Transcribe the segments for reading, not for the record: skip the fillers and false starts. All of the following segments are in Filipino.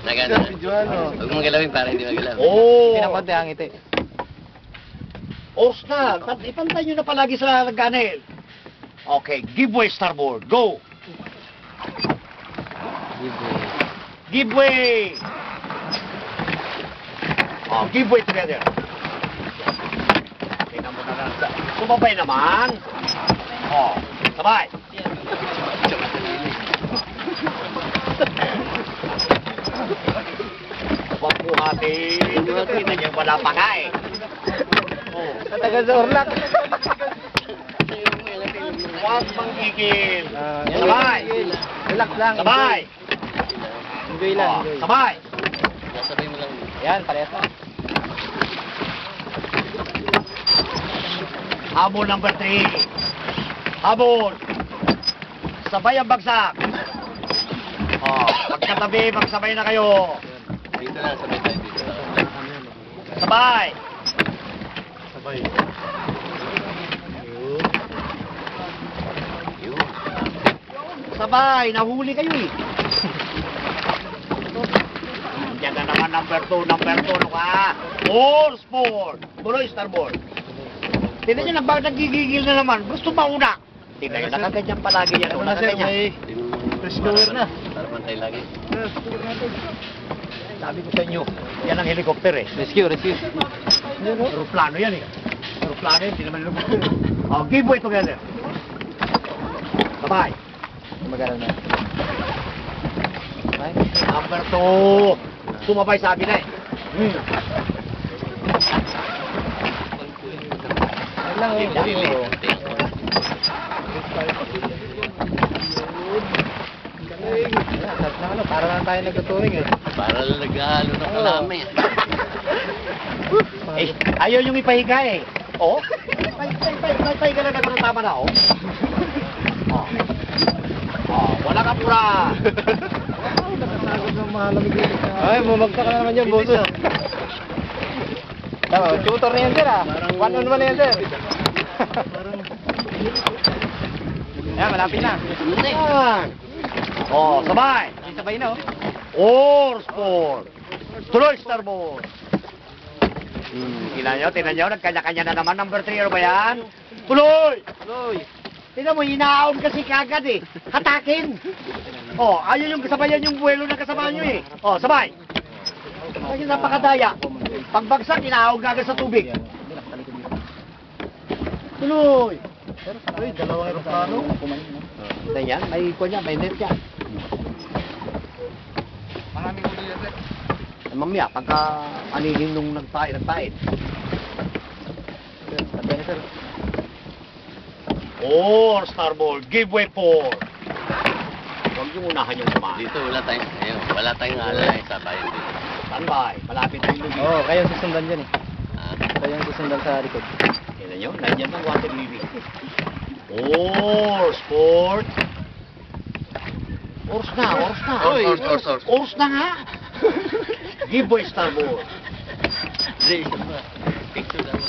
Nagano. Huwag mong galawin para hindi magalaw. Oh! Pinakonti ang ngiti. Oras na. Ipantay nyo na palagi sa nagganil. Okay, give way, starboard. Go! Give way! Oh, give way together. Tingnan mo na lang. Sumabay naman. Oh, sabay. Huwag buhatin. Tingnan niyo, wala pa nga eh. Oh. Katagal sa orlak. Huwag manggigil. Sabay. Relax lang. Sabay. Enjoy lang. Oh, Enjoy. sabay. Sabay mo lang. Yan, parehas na. Habol number 3. Habol. Sabay ang bagsak. Oh, pagkatabi, magsabay na kayo. Dito lang, sabay tayo dito. Sabay. Sabay. Sabay, nahuli kayo eh. Diyan na naman number 2, ano ka? All sport. Tuloy, starboard. Tignan nyo, nagigigil na naman. Gusto mauna. Tignan nyo, nakaganyan palagi yan. Nakaganyan. Press lower na. Para pantay lagi. Sabi ko sa inyo, yan ang helicopter eh. Rescue, rescue. Aeroplano yan eh. Aeroplano yan, hindi naman helicopter. Oh, give way together. Sabay. Magana na. Ay. Number 2. Sumabay sabi na eh. Ayun lang eh. Dali. Para lang tayo nagtuturing eh. Para lang naghahalo ng kalami. Eh, ayaw yung ipahiga eh. Oh? Pahiga na gano'n tama na oh. Oh. Oh, wala ka pura. Ay, bumagsak ka na naman yan, boso. Tama, tutor na yan, sir ah. One-on-one na yan, sir. Ayan, malapit na. Yan. Oh, sabay. Sabay na, oh. All sport. Tuloy, starboard. Tingnan nyo, nagkanya-kanya na naman. Number 3, ano ba yan? Tuloy! Tuloy. Tingnan mo, hinaon kasi kagad eh. Hatakin. Oh, ayaw yung kasabayan yung buwelo na kasama nyo eh. Oh, sabay. Kasi napakadaya. Pagbagsak, hinaon kagad sa tubig. Tuloy. Ay, dalawang aeroplano. Yan, may ikon yan, may net yan. Maraming uli yan, sir. Mamaya, pagka anihin nung nagpait. Sabi na, sir. Oh, starboard, give way 4. Huwag yung unahan yung sumali. Dito wala tayong alay sa bayan dito. Standby, malapit na yung lubi. Oo, kayo ang susundan dyan eh. Ah, Kayo ang susundan sa likod. Tingnan nyo, nandiyan ng water lily. Oh, sport. Oras na. Oras. Oras na nga. Give way, starboard. Picture lang.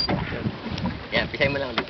Yan, pisay mo lang ulit.